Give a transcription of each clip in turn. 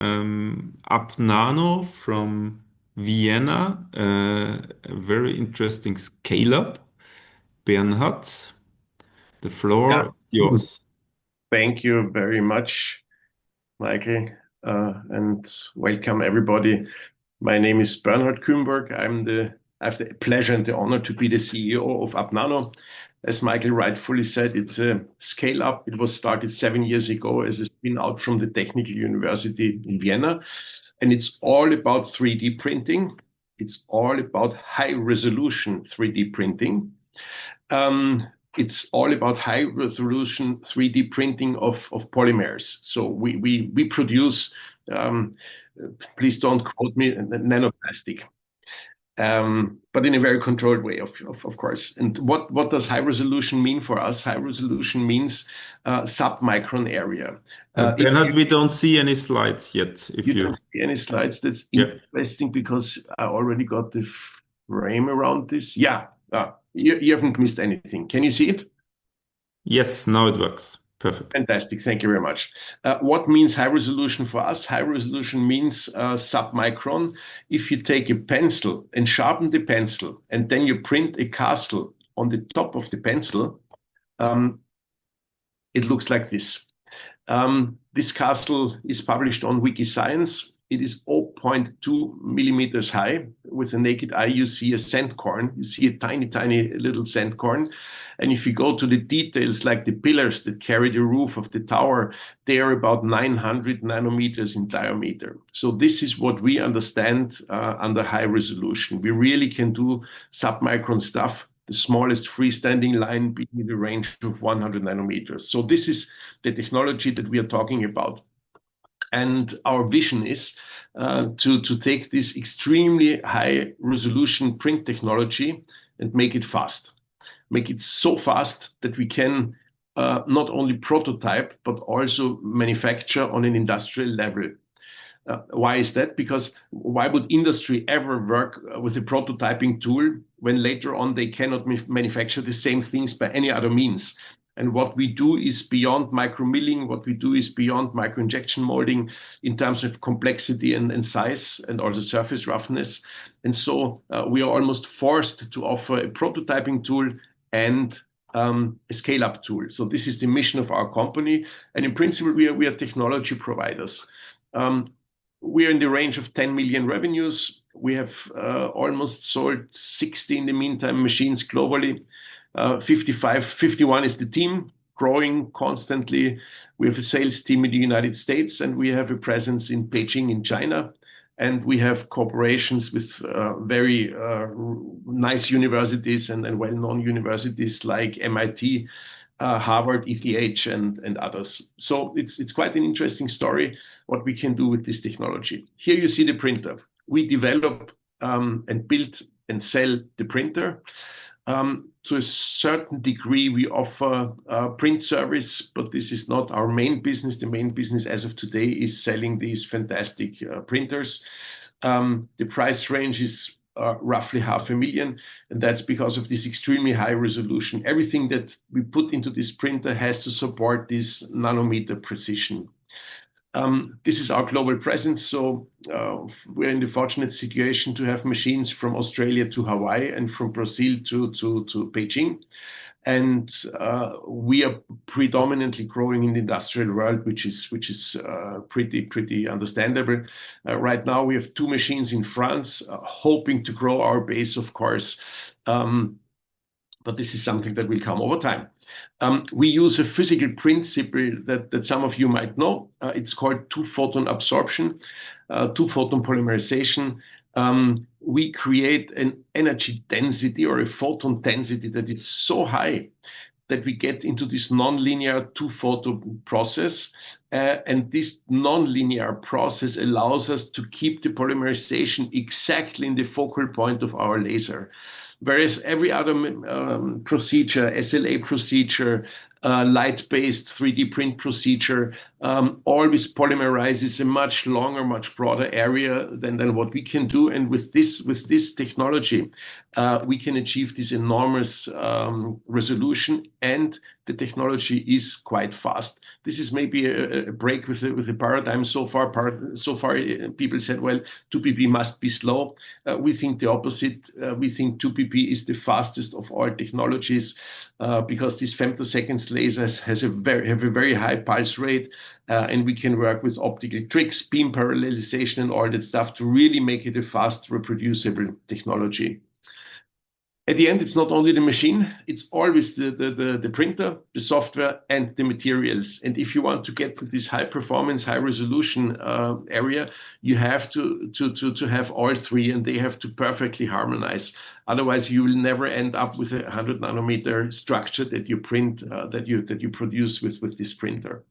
Upnano from Vienna, a very interesting scale-up. Bernhard, the floor Yeah, is yours. thank you very much, Michael, and welcome everybody. My name is Bernhard Küenburg. I have the pleasure and the honor to be the CEO of Upnano. As Michael rightfully said, it's a scale up. It was started 7 years ago as a spin out from the Technical University in Vienna, and it's all about 3D printing. It's all about high resolution 3D printing. Um, it's all about high resolution 3D printing of polymers. So we produce, um, please don't quote me, nanoplastic, but in a very controlled way, of course. And what does high resolution mean for us? High resolution means sub-micron area. If Bernhard, we don't see any slides yet. If you you, don't see any slides, that's yeah. interesting because I already got the frame around this. Yeah, you haven't missed anything. Can you see it? Yes, now it works. Perfect. Fantastic. Thank you very much. What means high resolution for us? High resolution means submicron. If you take a pencil and sharpen the pencil, and then you print a castle on the top of the pencil, um, it looks like this. This castle is published on WikiScience. It is 0.2 millimeters high. With the naked eye, you see a sand corn. You see a tiny, tiny little sand corn. And if you go to the details, like the pillars that carry the roof of the tower, they are about 900 nanometers in diameter. So this is what we understand under high resolution. We really can do submicron stuff, the smallest freestanding line being in the range of 100 nanometers. So this is the technology that we are talking about. And our vision is to take this extremely high resolution print technology and make it fast. Make it so fast that we can not only prototype, but also manufacture on an industrial level. Why is that? Because why would industry ever work with a prototyping tool when later on they cannot manufacture the same things by any other means? And what we do is beyond micromilling, what we do is beyond microinjection molding in terms of complexity and size and also surface roughness. And so we are almost forced to offer a prototyping tool and a scale up tool. So this is the mission of our company. And in principle, we are technology providers. Um, we're in the range of 10 million revenues. We have almost sold 60 in the meantime machines globally. 51 is the team, growing constantly. We have a sales team in the United States, and we have a presence in Beijing in China. And we have cooperations with very nice universities and well-known universities like MIT, Harvard, ETH, and others. So it's quite an interesting story what we can do with this technology. Here you see the printer. We develop and build and sell the printer. To a certain degree, we offer print service, but this is not our main business. The main business as of today is selling these fantastic printers. The price range is roughly 500,000, and that's because of this extremely high resolution. Everything that we put into this printer has to support this nanometer precision. This is our global presence. So we're in the fortunate situation to have machines from Australia to Hawaii and from Brazil to Beijing. And we are predominantly growing in the industrial world, which is pretty understandable. Right now, we have two machines in France, hoping to grow our base, of course. But this is something that will come over time. We use a physical principle that some of you might know. It's called two-photon absorption, two-photon polymerization. We create an energy density or a photon density that is so high that we get into this nonlinear two-photon process. And this nonlinear process allows us to keep the polymerization exactly in the focal point of our laser. Whereas every other procedure, SLA procedure, light-based 3D print procedure, always polymerizes a much longer, much broader area than what we can do. And with this technology, we can achieve this enormous resolution, and the technology is quite fast. This is maybe a break with the paradigm so far. People said, well, 2pp must be slow. We think the opposite. We think 2pp is the fastest of all technologies because these femtoseconds lasers have a very high pulse rate, and we can work with optical tricks, beam parallelization, and all that stuff to really make it a fast, reproducible technology. At the end, it's not only the machine, it's always the printer, the software, and the materials. And if you want to get to this high performance, high resolution area, you have to have all three, and they have to perfectly harmonize. Otherwise, you will never end up with a 100 nanometer structure that you print, that you produce with this printer.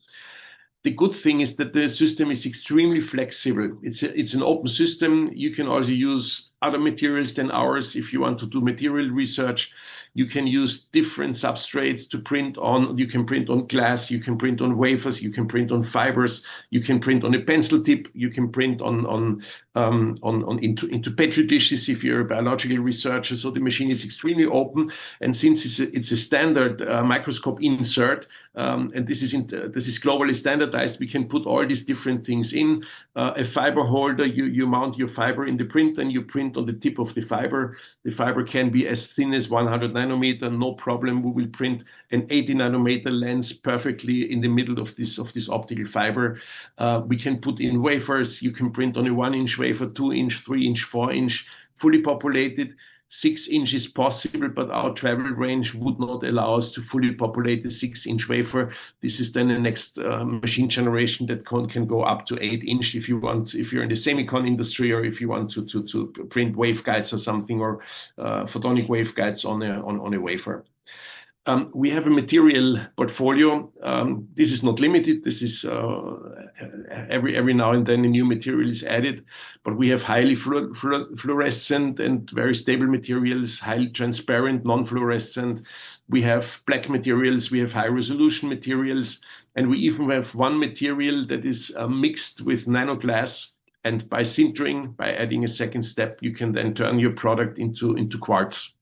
The good thing is that the system is extremely flexible. It's an open system. You can also use other materials than ours. If you want to do material research, you can use different substrates to print on. You can print on glass, you can print on wafers, you can print on fibers, you can print on a pencil tip, you can print into petri dishes if you're a biological researcher. So the machine is extremely open, and since it's a standard microscope insert, and this is globally standardized, we can put all these different things in a fiber holder. You mount your fiber in the print, and you print on the tip of the fiber. The fiber can be as thin as 100 nanometer, no problem. We will print an 80 nanometer lens perfectly in the middle of this optical fiber. We can put in wafers. You can print on a 1-inch wafer, 2-inch, 3-inch, 4-inch, fully populated. 6-inch is possible, but our travel range would not allow us to fully populate the 6-inch wafer. This is then the next machine generation that can go up to 8-inch if you're in the semicon industry, or if you want to print waveguides or something, or photonic waveguides on a wafer. We have a material portfolio. This is not limited. This is every now and then a new material is added, but we have highly fluorescent and very stable materials, highly transparent, non-fluorescent. We have black materials, we have high resolution materials, and we even have one material that is mixed with nanoglass. And by sintering, by adding a second step, you can then turn your product into quartz,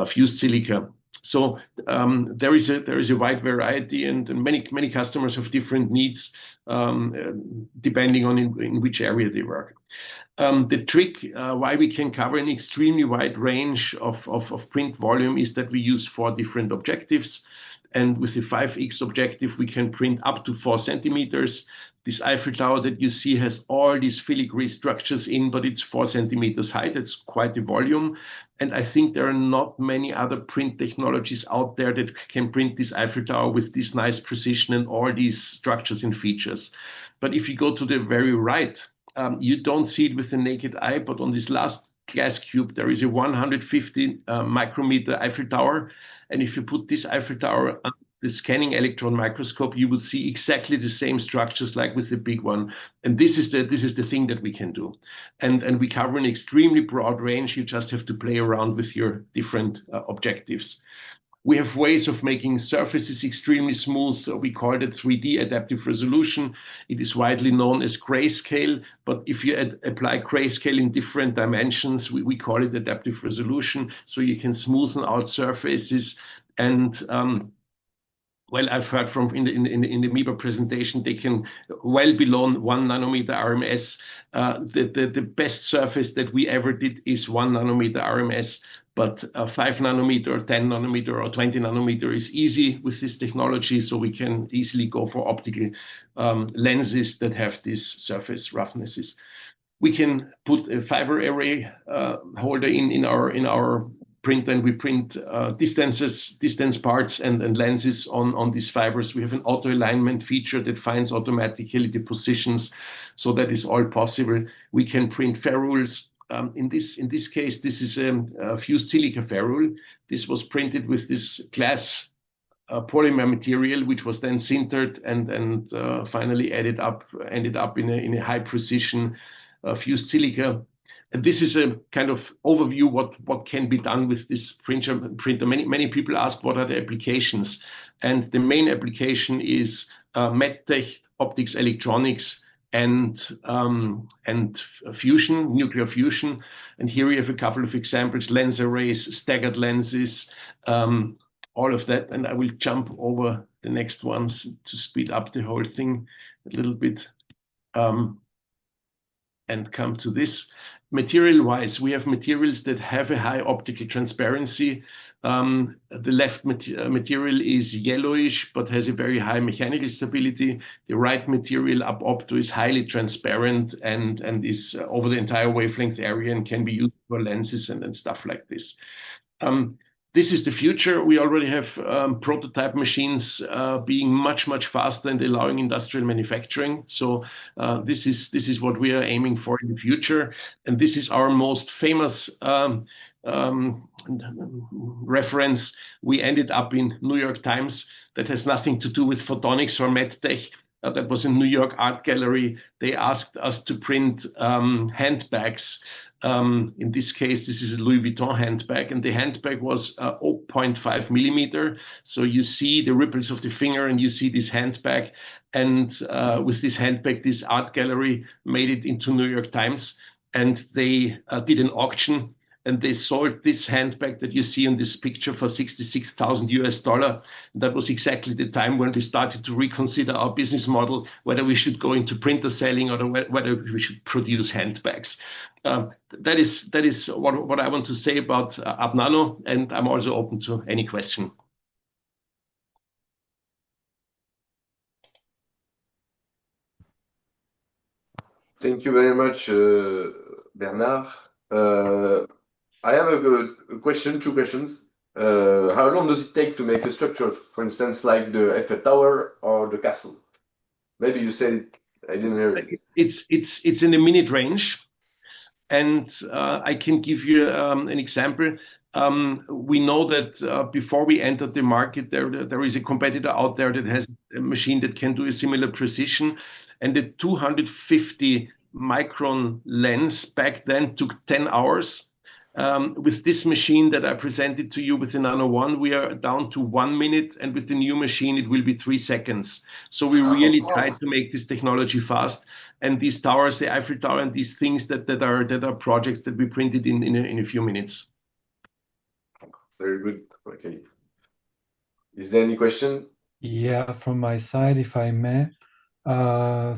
fused silica. So there is a wide variety, and many customers have different needs depending on in which area they work. The trick why we can cover an extremely wide range of print volume is that we use 4 different objectives. And with the 5x objective, we can print up to 4 centimeters. This Eiffel Tower that you see has all these filigree structures in, but it's 4 centimeters high. That's quite a volume. And I think there are not many other print technologies out there that can print this Eiffel Tower with this nice precision and all these structures and features. But if you go to the very right, you don't see it with the naked eye, but on this last glass cube, there is a 150 micrometer Eiffel Tower. And if you put this Eiffel Tower under the scanning electron microscope, you will see exactly the same structures like with the big one. And this is the thing that we can do. And we cover an extremely broad range. You just have to play around with your different objectives. We have ways of making surfaces extremely smooth. We call it 3D adaptive resolution. It is widely known as grayscale, but if you apply grayscale in different dimensions, we call it adaptive resolution. So you can smoothen out surfaces. And well, I've heard from in the MIBA presentation, they can well below 1 nanometer RMS. The best surface that we ever did is 1 nanometer RMS. But 5 nanometer or 10 nanometer or 20 nanometer is easy with this technology, so we can easily go for optical lenses that have these surface roughnesses. We can put a fiber array holder in our print, and we print distance parts and lenses on these fibers. We have an auto alignment feature that finds automatically the positions, so that is all possible. We can print ferrules. In this case, this is a fused silica ferrule. This was printed with this glass polymer material, which was then sintered and finally ended up in a high precision fused silica. And this is a kind of overview what can be done with this printer. Many people ask what are the applications, and the main application is medtech optics, electronics, and fusion, nuclear fusion. And here we have a couple of examples: lens arrays, staggered lenses, all of that. And I will jump over the next ones to speed up the whole thing a little bit. And come to this. Material-wise, we have materials that have a high optical transparency. The left material is yellowish, but has a very high mechanical stability. The right material up opto is highly transparent and is over the entire wavelength area and can be used for lenses and stuff like this. This is the future. We already have prototype machines being much, much faster and allowing industrial manufacturing. So this is what we are aiming for in the future. And this is our most famous reference. We ended up in New York Times. That has nothing to do with photonics or medtech. That was a New York art gallery. They asked us to print handbags. In this case, this is a Louis Vuitton handbag, and the handbag was 0.5 millimeter. So you see the ripples of the finger, and you see this handbag. And with this handbag, this art gallery made it into New York Times, and they did an auction. And they sold this handbag that you see in this picture for $66,000. That was exactly the time when we started to reconsider our business model, whether we should go into printer selling or whether we should produce handbags. That is what I want to say about Upnano, and I'm also open to any question. Thank you very much, Bernhard. I have a question, two questions. How long does it take to make a structure, for instance, like the Eiffel Tower or the castle? Maybe you said it, I didn't hear it. It's in the minute range, and I can give you an example. We know that before we entered the market, there is a competitor out there that has a machine that can do a similar precision, and the 250 micron lens back then took 10 hours. With this machine that I presented to you with the Nano One, we are down to 1 minute, and with the new machine, it will be 3 seconds. So we really tried to make this technology fast. And these towers, the Eiffel Tower, and these things that are projects that we printed in a few minutes. Very good. Okay. Is there any question? Yeah, from my side, if I may.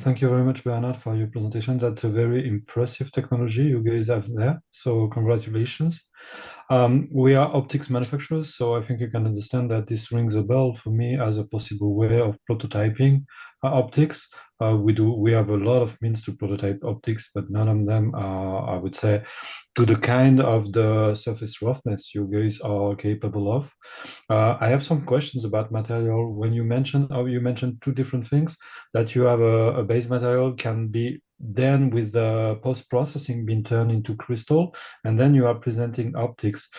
Thank you very much, Bernhard, for your presentation. That's a very impressive technology you guys have there. So congratulations. We are optics manufacturers, so I think you can understand that this rings a bell for me as a possible way of prototyping optics. We have a lot of means to prototype optics, but none of them are, I would say, to the kind of the surface roughness you guys are capable of. I have some questions about material. When you mentioned two different things, that you have a base material can be then with the post-processing being turned into crystal, and then you are presenting optics.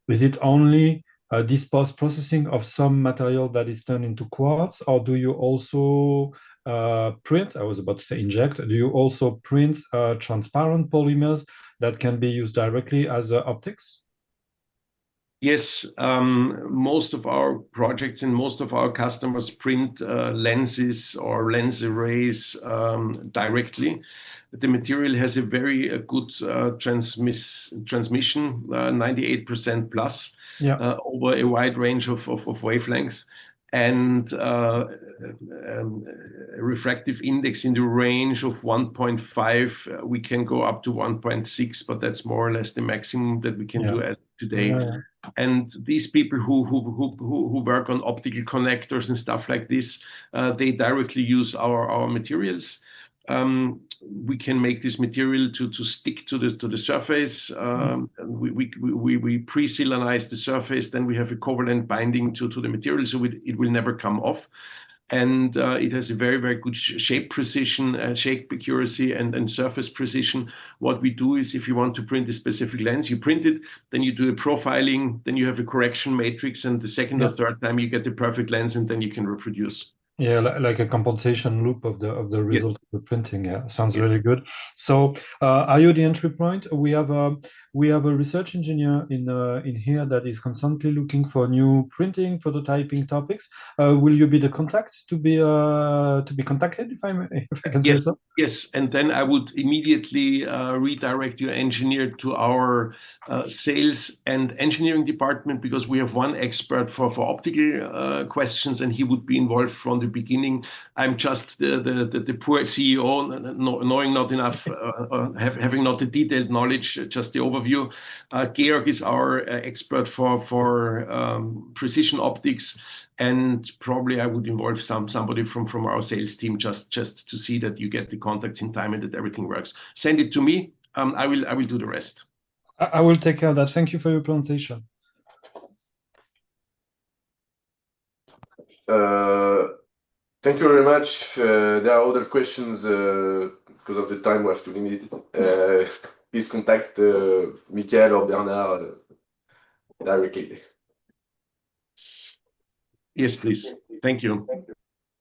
Is it only this post-processing of some material that is turned into quartz, or do you also print, I was about to say inject, do you also print transparent polymers that can be used directly as optics? Yes, most of our projects and most of our customers print lenses or lens arrays directly. The material has a very good transmission, 98% plus, over a wide range of wavelength, and a refractive index in the range of 1.5. We can go up to 1.6, but that's more or less the maximum that we can do today. And these people who work on optical connectors and stuff like this, they directly use our materials. We can make this material to stick to the surface. We pre-silanize the surface, then we have a covalent binding to the material, so it will never come off. And it has a very, very good shape precision, shape accuracy, and surface precision. What we do is, if you want to print a specific lens, you print it, then you do a profiling, then you have a correction matrix, and the second or third time you get the perfect lens, and then you can reproduce. Yeah, like a compensation loop of the Yes. result of the printing. Yeah, sounds Yes. really good. So, are you the entry point? We have a research engineer in here that is constantly looking for new printing, prototyping topics. Will you be the contact to be contacted, if I can say Yes, so? yes. And then I would immediately redirect your engineer to our sales and engineering department, because we have one expert for optical questions, and he would be involved from the beginning. I'm just the poor CEO, knowing not enough, having not the detailed knowledge, just the overview. Georg is our expert for precision optics. And probably I would involve somebody from our sales team, just to see that you get the contacts in time and that everything works. Send it to me. I will do the rest. I will take care of that. Thank you for your presentation. Thank you very much. If there are other questions, because of the time we have to limit, please contact Michael or Bernard directly. Yes, please. Thank you.